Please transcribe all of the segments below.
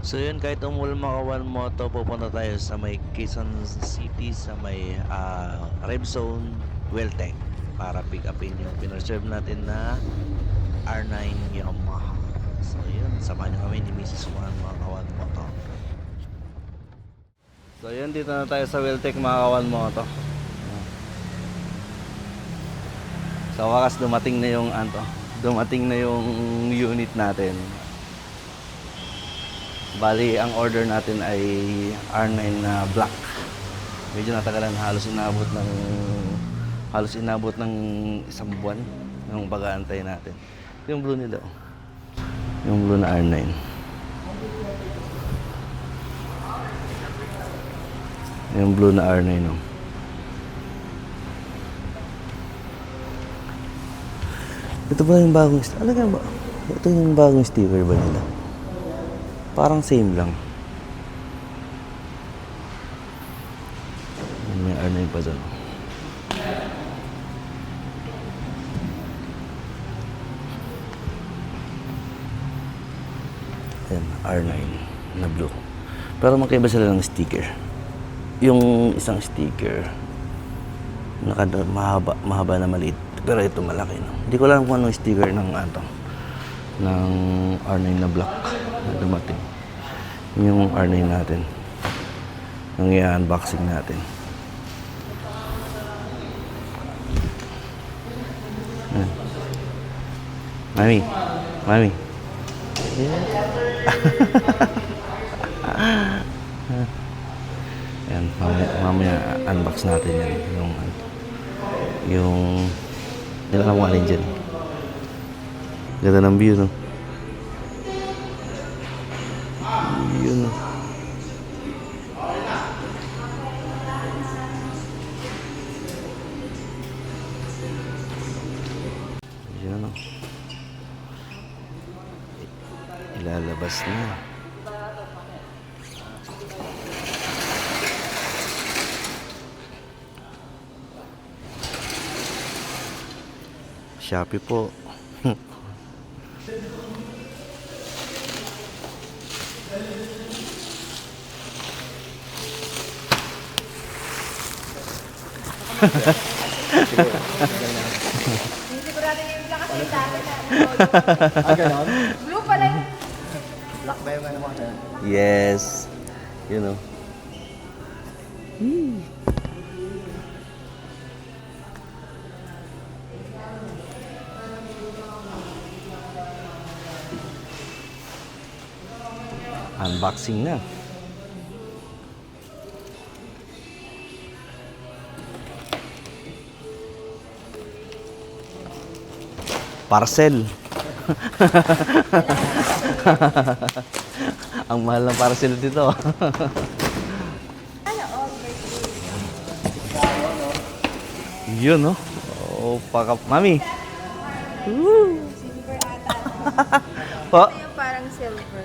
So yun, kahit umulan makawan moto, pupunta tayo sa may Quezon City, sa may Red Zone, Weltec, para pick upin yung pinreserve natin na R9 Yamaha. So yun, samahan nyo kami ni Mrs. Juan mga kawan moto. So yun, dito na tayo sa Weltec mga kawan moto. Sa wakas dumating na yung unit natin. Bali, ang order natin ay R9 na black. Medyo natagalan, halos inabot ng isang buwan yung pag-aantay natin. Yung blue nila, oh. Yung blue na R9. Yung blue na R9, oh. Ito ba yung bagong sticker? Ba? Ito yung bagong sticker ba nila? Parang same lang. May R9 pa dyan. Ayan, R9 na blue. Pero magkaiba sila ng sticker. Yung isang sticker, mahaba na maliit. Pero ito malaki, no? Hindi ko alam kung anong sticker ng R9 na black na dumating. Yung R9 natin. Yung i-unboxing natin. Mami. Yeah. Yan, mamaya unbox natin yan. Yung nilalang mo alin dyan. Ganda ng view, no? Yun. Yun, no? Ilalabas na. Shopee po. Hindi sigurado yung black kasi dati na. Ganon? Blue pala yun. Black ba yung ano mo? Yes. You know. Unboxing na. Parcel. Ang mahal ng parcel dito. Yun, no? Oh, Mami. Silver ata. Po? Ito yung parang silver.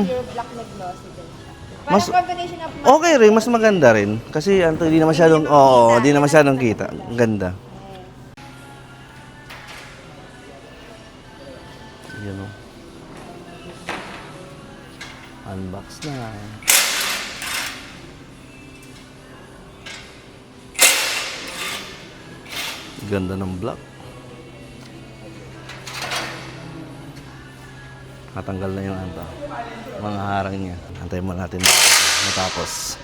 Pure black na glossy din. Parang combination of matte. Okay rin, mas maganda rin. Kasi hindi na masyadong, hindi na masyadong kita. Ang ganda. Yun, no? Unbox na. Ganda ng black. Natanggal na yung mga harang niya. Antayin mo natin matapos.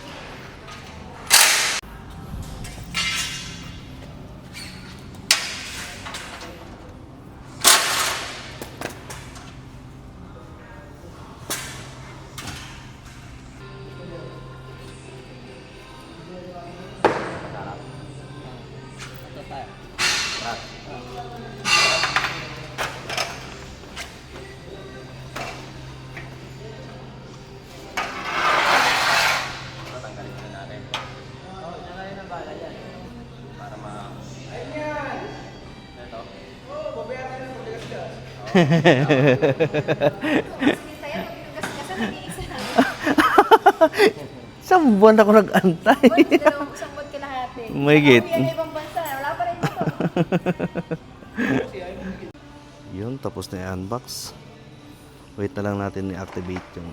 Isang buwan ako nag-antay. Isang buwan kalahati. Mahigit. Uwi ang ibang bansa. Wala pa rin ito. Yun, tapos na i-unbox. Wait na lang natin i-activate yung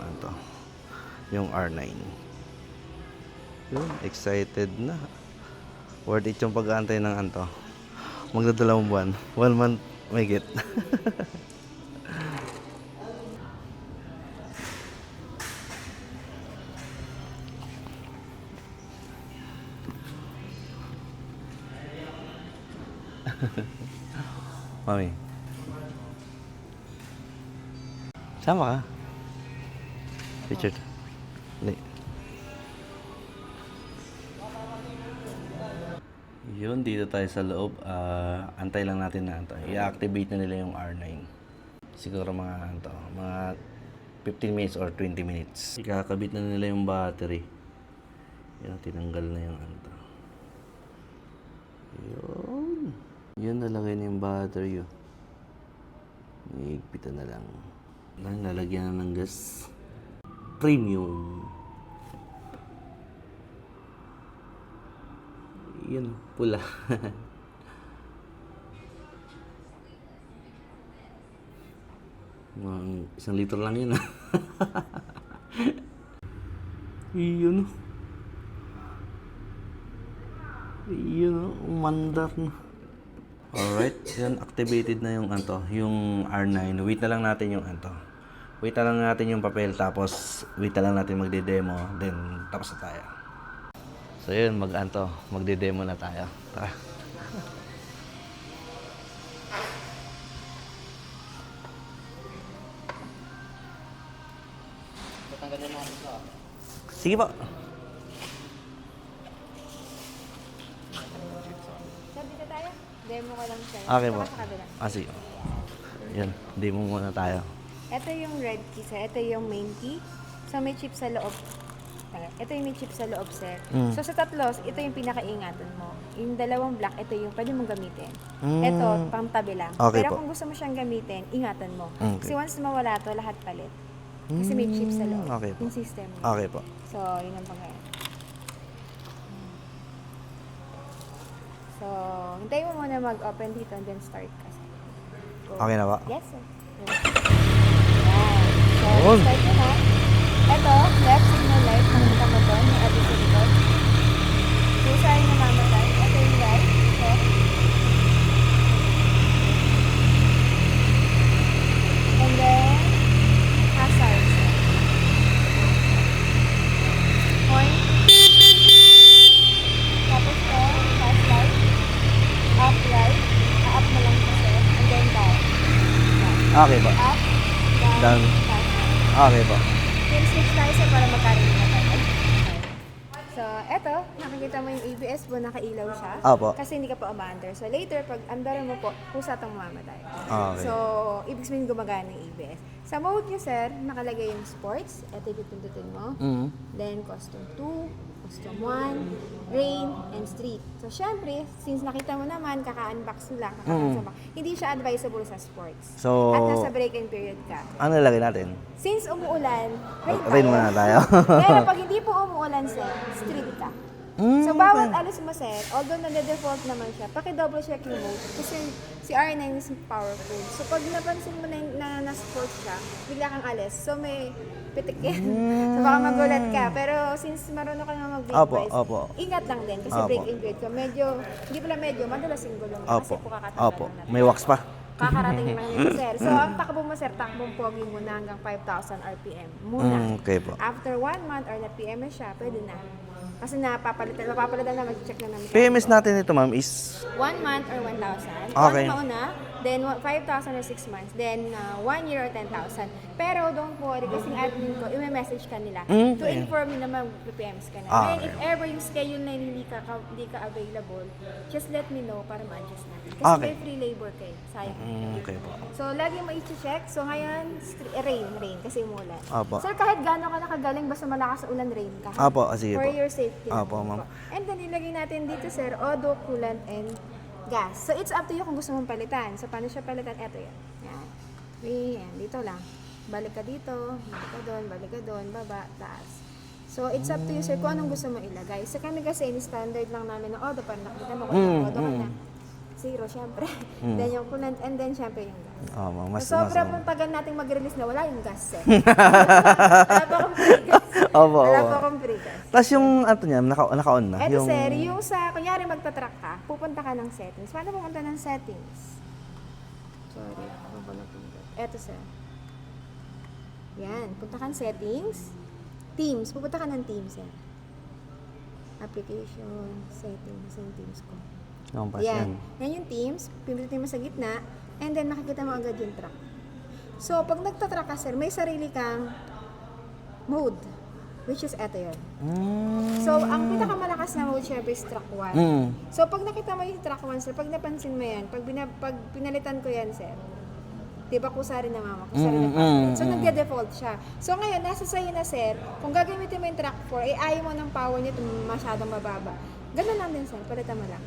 yung R9. Yun, excited na. Worth it yung pag-aantay ng magdadalawang buwan. 1 month may get. Mami. Sama ka? Richard. Hindi. Yun, dito tayo sa loob. Antay lang natin na i-activate na nila yung R9. Siguro mga 15 minutes or 20 minutes. Ikakabit na nila yung battery. Yan, tinanggal na yung Yun. Yun, nalagay na yung battery. Iigpitan na lang. Lalagyan na ng gas. Premium. Yun, pula. Mga 1 litro lang yun. Yun. Yun, umandar na. Alright, yan, activated na yung yung R9. Wait na lang natin yung Wait na lang natin yung papel, tapos wait na lang natin magde-demo, then tapos na tayo. So yun, magde-demo na tayo. Tara. Tatanggalin natin ito. Sige po. Sir, dito tayo. Demo ko lang sir. Okay Saka po. sa kabila. Sige. Yan, demo muna tayo. Ito yung red key sir. Ito yung main key. So may chip sa loob. Ito yung may chip sa loob sir. So sa tatlo, ito yung pinakaingatan mo. Yung dalawang black, ito yung pwede mong gamitin. Ito, pang tabi lang. Okay Pero po. kung gusto mo siyang gamitin, ingatan mo. Okay. Kasi once mawala to, lahat palit. Kasi may chip sa loob. Okay po. Yung system niya. Okay po. So, yun ang pangalan. So, hintayin mo muna mag-open dito and then start kasi. Go. Okay na ba? Yes, sir. Yan. So, Yun. start mo na. Ito, left signal light. Nakita mo doon, yung abis sa likod. Pusahin na mamatay. Ito yung right. Left. And then, hazard. Point. Tapos to, fast light. Up right. Up mo lang kasi. And then down. Okay po. Up, down, Down. fast light. Okay po. Then switch tayo sa para magkaroon na tayo. So, eto, nakikita mo yung ABS mo, nakailaw siya. Opo. Kasi hindi ka pa umaandar. So, later, pag andar mo po, pusa itong mamamatay. Okay. So, ibig sabihin gumagana yung ABS. Sa mode niya, sir, nakalagay yung sports. Eto, ipipindutin mo. Then, custom 2, custom 1, rain, and street. So, syempre, since nakita mo naman, kaka-unbox lang, hindi siya advisable sa sports. So, At nasa break-in period ka. ano nilagay natin? Since umuulan, rain tayo. Rain muna tayo. Pero pag hindi po umuulan, sir, street ka. So, bawat alis mo, sir, although nade-default naman siya, paki-double check yung mode. Kasi si R9 is powerful. So, pag napansin mo na na-sports siya, bigla kang alis. So, may pitik yan. So, baka magulat ka. Pero since marunong ka nga mag-break Opo, boys, opo. ingat lang din. Kasi Opo. break-in period ka. Hindi pala medyo, madalas yung gulong. Kasi Opo. po kakatagal Opo. na May wax pa. kakarating lang nito, sir. So, ang takbo mo, sir, takbong pogi muna hanggang 5,000 RPM muna. Okay po. After 1 month or na-PM na siya, pwede na. Kasi mapapalitan na, mag-check na namin. PMS natin ito, ma'am, is 1 month or 1,000. Okay. Once mauna, then 5,000 or 6 months. Then 1 year or 10,000. Pero don't worry, kasi yung admin ko, i-message ka nila to inform me na mag-PMS ka na. And if ever yung schedule na hindi ka available, just let me know para ma-adjust natin. Kasi Okay. may free labor kayo. Sayang. Okay po. So, lagi mo i-check. So, ngayon, rain, kasi umulan. Opo. Sir, kahit gano'n ka nakagaling, basta malakas sa ulan, rain ka. Opo, sige For po. your safety. Opo, naman ma'am. po. And then, ilagay natin dito, sir, odo, coolant, and gas. So, it's up to you kung gusto mong palitan. So, paano siya palitan? Eto yan. Yan. Yan. Dito lang. Balik ka dito, balik ka doon, baba, taas. So, it's up to you, sir, kung anong gusto mo ilagay. So, kami kasi, in standard lang namin na odo, para nakita mo kung odo ka na. zero, syempre. Then yung coolant, and then syempre yung gas. Oh, mas So, sobrang mas. tagal nating mag-release na wala yung gas eh. Wala pa akong free gas. Opo, Wala opo. pa akong free gas. Tapos yung ato niya, naka-on na. Eto sir, yung sa, kunyari magtatrack ka, pupunta ka ng settings. Paano pupunta ng settings? Sorry, ako ba napunta? Eto sir. Yan, punta ka ng settings. Teams, pupunta ka ng teams yan. Application, settings, yung teams ko. Compass Yan. yan. Yan yung teams, pindutin mo sa gitna, and then makikita mo agad yung track. So, pag nagtatrack ka sir, may sarili kang mode, which is eto yun. So, ang pinakamalakas na mode syempre is track 1. So, pag nakita mo yung track 1 sir, pag napansin mo yan, pag pinalitan ko yan sir, di ba kusa rin na mama, kusa rin na So, nagde-default siya. So, ngayon, nasa sa'yo na sir, kung gagamitin mo yung track 4, eh ayaw mo ng power niya masyadong mababa. Ganun lang din sir, palitan mo lang.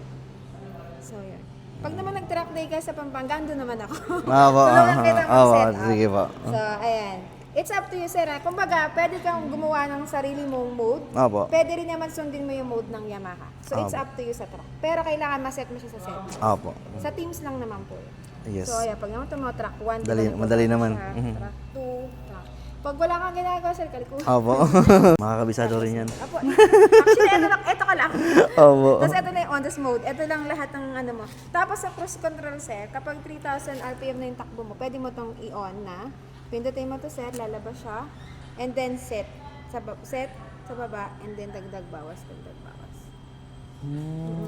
So, yun. Pag naman nag-track day ka sa Pampanga, doon naman ako. Opo, Tulungan kita mag-set up. sige po. So, ayan. It's up to you, sir. Kumbaga, pwede kang gumawa ng sarili mong mode. Opo. Pwede rin naman sundin mo yung mode ng Yamaha. So, it's Opo. up to you sa track. Pero kailangan ma-set mo siya sa settings. Opo. Sa teams lang naman po. Yes. So, ayan. Pag naman ito mo, track 1. Madali naman. Track 2, track. Pag wala kang ginagawa, sir, kalikuhan. Opo. Makakabisado rin yan. Apo. Actually, ito ka lang. Opo. Tapos ito na yung on this mode. Ito lang lahat ng ano mo. Tapos sa cruise control sir, kapag 3,000 RPM na yung takbo mo, pwede mo tong i-on na. Pindutin mo to sir, lalabas siya. And then set. Set sa baba, and then dagdag bawas.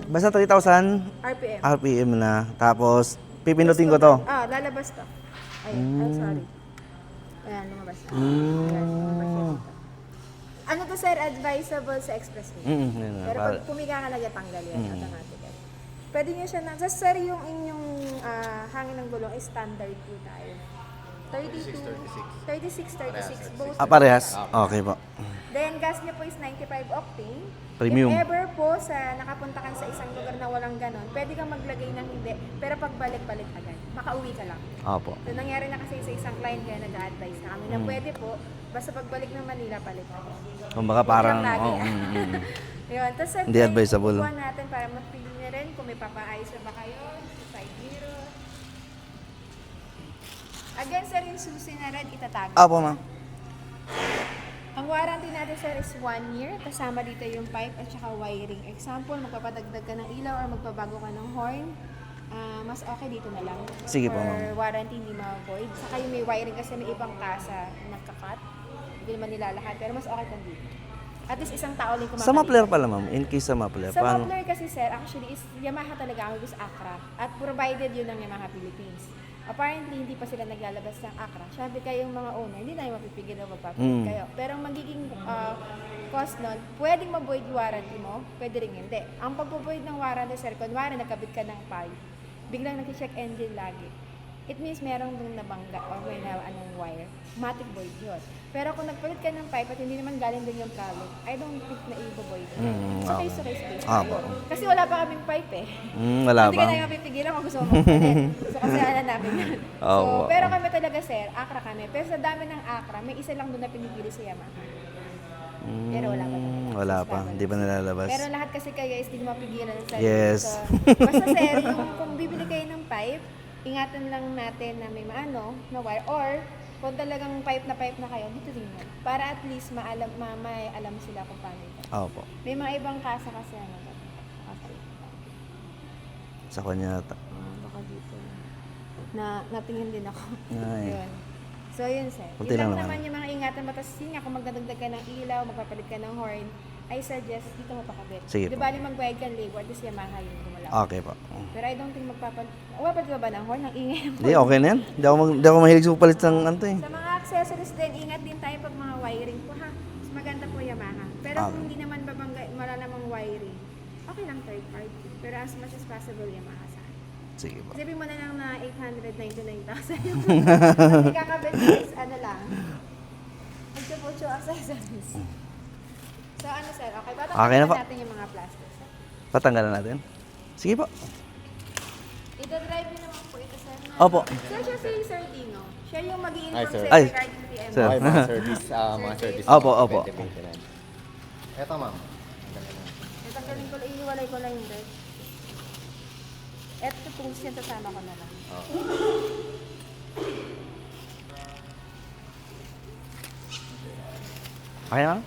Basta 3,000 RPM. RPM na. Tapos, pipindutin ko to. Lalabas to. Ayun, I'm sorry. Ayan, lumabas na. Ayan, lumabas siya dito. Ano to sir, advisable sa expressway. Yun na, Pero para- pag pumiga ka na, tanggal yan, automatic. Pwede nyo siya na, just sir, yung inyong hangin ng gulong is standard po tayo. 36, both. Parehas? Okay po. Then, gas niya po is 95 octane. Premium. If ever po sa nakapunta ka sa isang lugar na walang ganon, pwede kang maglagay ng hindi, pero pagbalik-balik agad. Makauwi ka lang. Opo. So, nangyari na kasi sa isang client kaya nag-advise na kami na pwede po, basta pagbalik ng Manila, palit na. Kumbaga parang, Huwag lang lagi, Yun. Tapos, Hindi advisable. Kuha natin para mapili na rin kung may papaayos na ba kayo sa side mirror. Again, sir, yung susi na red, itatago. Opo, ma'am. Ang warranty natin, sir, is 1 year. Kasama dito yung pipe at saka wiring. Example, magpapadagdag ka ng ilaw or magpabago ka ng horn. Mas okay dito na lang. Sige po, For ma'am. warranty, hindi ma-avoid. Saka yung may wiring kasi may ibang kasa na nagka-cut. Hindi naman nila lahat, pero mas okay kung dito. At least isang tao lang kumakalitan. Sa muffler pala, ma'am. In case sa muffler. Sa Paano? muffler kasi sir, actually is Yamaha talaga ang gusto Acra. At provided yun ng Yamaha Philippines. Apparently, hindi pa sila naglalabas ng Acra. Siyempre kayong mga owner, hindi na yung mapipigil na magpapalit kayo. Pero ang magiging cost nun, pwedeng ma-void yung warranty mo, pwede rin hindi. Ang pag-void ng warranty sir, kunwari nagkabit ka ng pipe, biglang nag-check engine lagi. It means merong dong nabangga or may na anong wire. Matic void yun. Pero kung nagpalit ka ng pipe at hindi naman galing din yung product, I don't think na i-void yun. So, case to case basis. Opo. Kasi wala pa kaming pipe eh. Wala Hindi pa. ka na yung mapipigilan kung gusto mo magpalit. So, kasi alam namin yun. Opo. So, pero kami talaga sir, Acra kami. Pero sa dami ng Acra, may isa lang doon na pinipili sa Yamaha. Pero wala pa talaga. Wala pa. Hindi pa nalalabas. Pero lahat kasi kayo is hindi mapigilan ng sarili. Yes. So, basta sir, yung kung bibili kayo ng pipe, ingatan lang natin na may maano, na wire, or kung talagang pipe na kayo, dito din yun. Para at least may alam sila kung paano ito. Opo. May mga ibang kasa kasi ano. Okay. Sa kanya. Baka dito. Natingin din ako. Ay. Yun. So, yun sir. Kunti Yun lang lang naman naman. yung mga ingatan mo. Tapos yun nga, kung magdadagdag ka ng ilaw, magpapalit ka ng horn, I suggest dito mo pakabit. Sige Di po. ba magbayad ka ng labor, at least Yamaha yung gumalaw. Okay po. Pero I don't think wala pa ba ng horn? Ang ingay ng Hindi, okay na yan. Hindi ako mahilig sa palit ng ano eh. Sa mga accessories din, ingat din tayo pag mga wiring po ha. Mas maganda po Yamaha. Pero kung hindi naman babangga, wala namang wiring, okay lang third party. Pero as much as possible Yamaha sa akin. Sige po. Isipin mo na lang na 899,000 yung hindi kakabit is ano lang. Magsupucho accessories. So ano sir, okay ba? Okay na po. Natin yung mga plastics. Sir. Patanggalan natin. Sige po. Ida-drive nyo naman po ito sir. Opo. Sir, siya si Sir Dino. Siya yung mag-i-inform Hi, sir. sir Ay, regarding PMO. sir. Okay, mga service. Opo, opo. Eto, ma'am. Natanggalin ko lang, iiwalay ko lang yung red. Eto tools yan, sasama ko na lang. Okay lang?